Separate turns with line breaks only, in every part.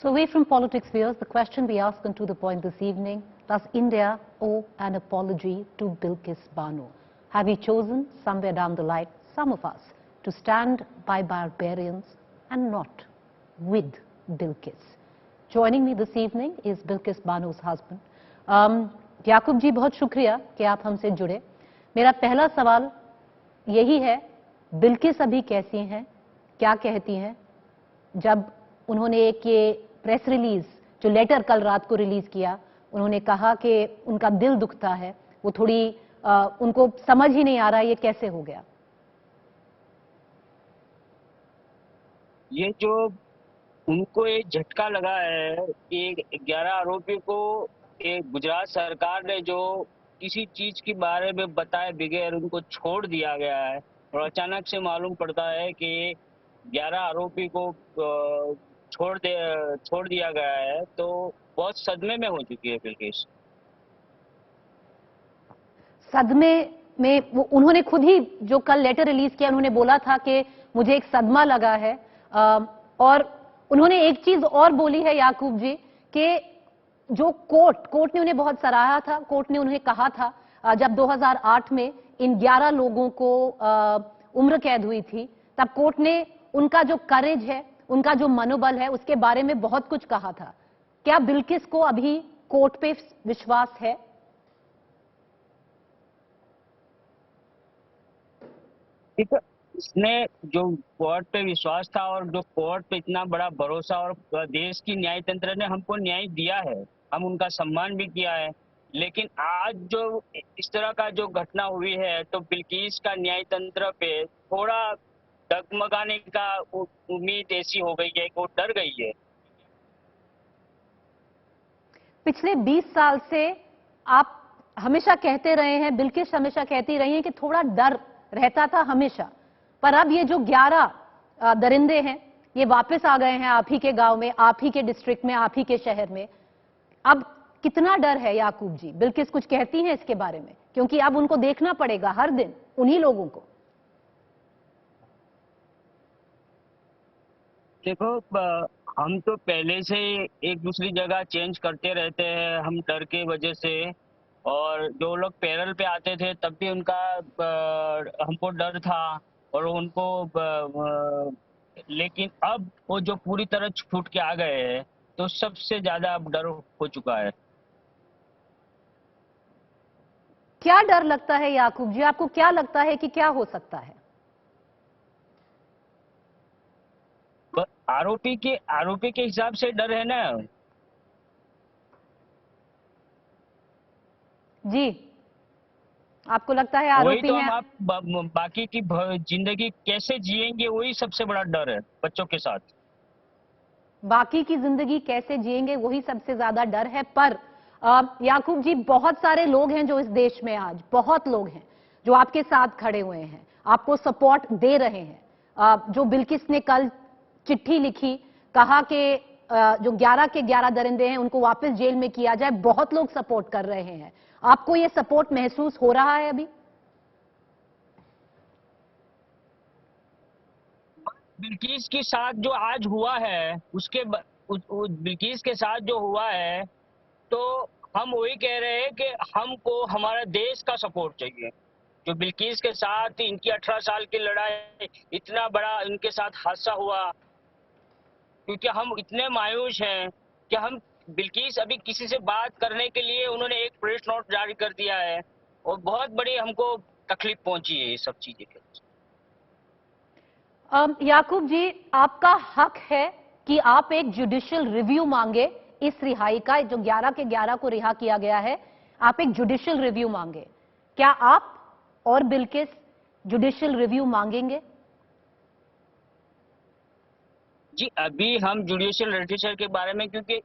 So away from politics viewers, the question we ask and to the point this evening, does India owe an apology to Bilkis Bano? Have we chosen somewhere down the line, some of us, to stand by barbarians and not with Bilkis? Joining me this evening is Bilkis Bano's husband. याकूब जी, बहुत शुक्रिया कि आप हमसे जुड़े। मेरा पहला सवाल यही है, बिल्किस अभी कैसी हैं, क्या कहती हैं? जब उन्होंने एक ये प्रेस रिलीज, जो लेटर कल रात को रिलीज किया, उन्होंने कहा कि उनका दिल दुखता है, वो थोड़ी उनको समझ ही नहीं आ रहा ये कैसे हो गया।
ये जो उनको एक झटका लगा है कि 11 आरोपी को एक गुजरात सरकार ने जो किसी चीज के बारे में बताए बगैर उनको छोड़ दिया गया है, और अचानक से मालूम पड़ता है कि 11 आरोपी को छोड़ दिया गया है, तो बहुत सदमे में हो चुकी है बिल्किस।
सदमे में वो उन्होंने खुद ही जो कल लेटर रिलीज किया, उन्होंने बोला था कि मुझे एक सदमा लगा है, और उन्होंने एक चीज और बोली है याकूब जी कि जो कोर्ट ने उन्हें बहुत सराहा था। कोर्ट ने उन्हें कहा था, जब 2008 में इन 11 लोगों को उम्र कैद हुई थी, तब कोर्ट ने उनका जो करेज है, उनका जो मनोबल है, उसके बारे में बहुत कुछ कहा था। क्या बिल्किस को अभी कोर्ट पे विश्वास है?
इसने जो कोर्ट पे विश्वास था और जो कोर्ट पे इतना बड़ा भरोसा, और देश की न्याय तंत्र ने हमको न्याय दिया है, हम उनका सम्मान भी किया है, लेकिन आज जो इस तरह का जो घटना हुई है, तो बिल्किस का न्याय तंत्र पे थोड़ा डगमगाने का उम्मीद ऐसी हो गई है कि वो डर गई है।
पिछले 20 साल से आप हमेशा कहते रहे हैं, बिल्किस हमेशा कहती रही हैं कि थोड़ा डर रहता था हमेशा, पर अब ये जो 11 दरिंदे हैं, ये वापस आ गए हैं आप ही के गांव में, आप ही के डिस्ट्रिक्ट में, आप ही के शहर में। अब कितना डर है याकूब जी? बिल्किस कुछ कहती हैं इसके बारे में? क्योंकि अब उनको देखना पड़ेगा हर दिन उन्हीं लोगों को।
देखो, हम तो पहले से एक दूसरी जगह चेंज करते रहते हैं, हम डर के वजह से। और जो लोग पैरल पे आते थे तब भी उनका हमको डर था, और उनको लेकिन अब वो जो पूरी तरह छूट के आ गए हैं, तो सबसे ज्यादा अब डर हो चुका है।
क्या डर लगता है याकूब जी? आपको क्या लगता है कि क्या हो सकता है?
आरोपी के हिसाब से डर है ना
जी, आपको लगता है आरोपी
वही तो
हैं?
हम आप बाकी की जिंदगी कैसे जिएंगे, वही सबसे बड़ा डर है बच्चों के साथ।
बाकी की जिंदगी कैसे जिएंगे, वही सबसे ज्यादा डर है। पर याकूब जी, बहुत सारे लोग हैं जो इस देश में, आज बहुत लोग हैं जो आपके साथ खड़े हुए हैं, आपको सपोर्ट दे रहे हैं। जो बिल्किस ने कल चिट्ठी लिखी, कहा कि जो 11 के 11 दरिंदे हैं उनको वापस जेल में किया जाए, बहुत लोग सपोर्ट कर रहे हैं। आपको ये सपोर्ट महसूस हो रहा है अभी?
बिल्किस के साथ जो आज हुआ है, बिल्किस के साथ जो हुआ है, तो हम वही कह रहे हैं कि हमको हमारा देश का सपोर्ट चाहिए। जो बिल्किस के साथ इनकी 18 साल की लड़ाई, इतना बड़ा इनके साथ हादसा हुआ, क्योंकि हम इतने मायूस हैं कि हम बिल्किस अभी किसी से बात करने के लिए उन्होंने एक प्रेस नोट जारी कर दिया है, और बहुत बड़ी हमको तकलीफ पहुंची है ये सब चीजें के।
याकूब जी, आपका हक है कि आप एक जुडिशियल रिव्यू मांगे इस रिहाई का। जो 11 के 11 को रिहा किया गया है, आप एक जुडिशियल रिव्यू मांगे। क्या आप और बिल्किस जुडिशियल रिव्यू मांगेंगे?
जी, अभी हम जुडिशियल रजिस्टर के बारे में, क्योंकि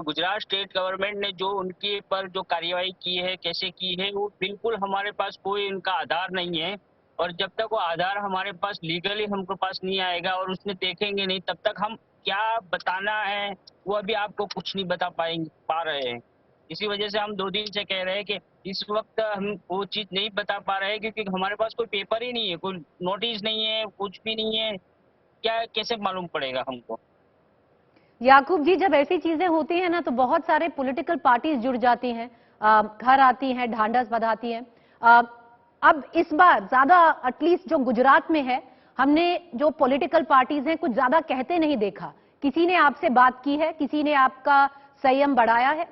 गुजरात स्टेट गवर्नमेंट ने जो उनके पर जो कार्यवाही की है, कैसे की है, वो बिल्कुल हमारे पास कोई उनका आधार नहीं है। और जब तक वो आधार हमारे पास लीगली हमको पास नहीं आएगा और उसने देखेंगे नहीं, तब तक हम क्या बताना है वो अभी आपको कुछ नहीं बता पा रहे हैं। इसी वजह से हम 2 दिन से कह रहे हैं कि इस वक्त हम वो चीज नहीं बता पा रहे हैं, क्योंकि हमारे पास कोई पेपर ही नहीं है, कोई नोटिस नहीं है, कुछ भी नहीं है। क्या कैसे मालूम पड़ेगा हमको?
याकूब जी, जब ऐसी चीजें होती हैं ना तो बहुत सारे पॉलिटिकल पार्टीज जुड़ जाती हैं, घर आती हैं, ढांढस बंधाती हैं। अब इस बार ज्यादा एटलीस्ट जो गुजरात में है, हमने जो पॉलिटिकल पार्टीज हैं कुछ ज्यादा कहते नहीं देखा। किसी ने आपसे बात की है? किसी ने आपका संयम बढ़ाया है?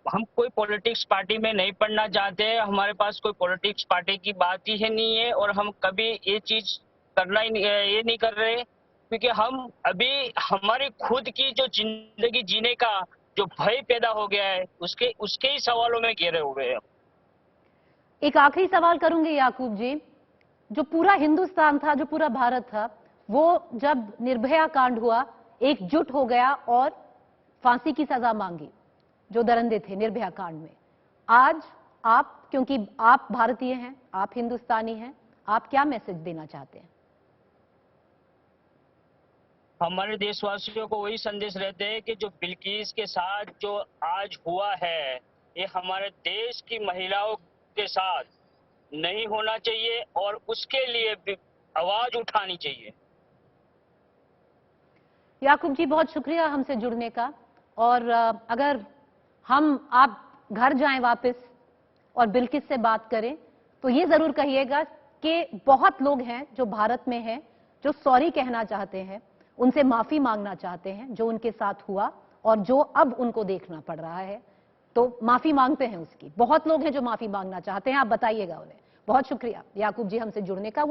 हम कोई पॉलिटिक्स पार्टी में नहीं पढ़ना चाहते हैं, हमारे पास कोई पॉलिटिक्स पार्टी की बात ही है नहीं है, और हम कभी ये चीज करना ही ये नहीं कर रहे, क्योंकि हम अभी हमारी खुद की जो जिंदगी जीने का जो भय पैदा हो गया है उसके उसके ही सवालों में घिरे हुए हैं।
एक आखिरी सवाल करूंगी याकूब जी, जो पूरा हिंदुस्तान था, जो पूरा भारत था, वो जब निर्भया कांड हुआ एकजुट हो गया और फांसी की सजा मांगी जो दरिंदे थे निर्भया कांड में। आज आप, क्योंकि आप भारतीय हैं, आप हिंदुस्तानी हैं, आप क्या मैसेज देना चाहते हैं?
हमारे देशवासियों को वही संदेश रहते हैं कि जो बिल्किस के साथ जो आज हुआ है, ये हमारे देश की महिलाओं के साथ नहीं होना चाहिए, और उसके लिए भी आवाज उठानी चाहिए।
याकूब जी, बहुत शुक्रिया हमसे जुड़ने का। और अगर आप घर जाएं वापस और बिल्किस से बात करें तो ये जरूर कहिएगा कि बहुत लोग हैं जो भारत में हैं जो सॉरी कहना चाहते हैं, उनसे माफी मांगना चाहते हैं जो उनके साथ हुआ और जो अब उनको देखना पड़ रहा है, तो माफी मांगते हैं उसकी। बहुत लोग हैं जो माफी मांगना चाहते हैं, आप बताइएगा उन्हें। बहुत शुक्रिया याकूब जी हमसे जुड़ने का।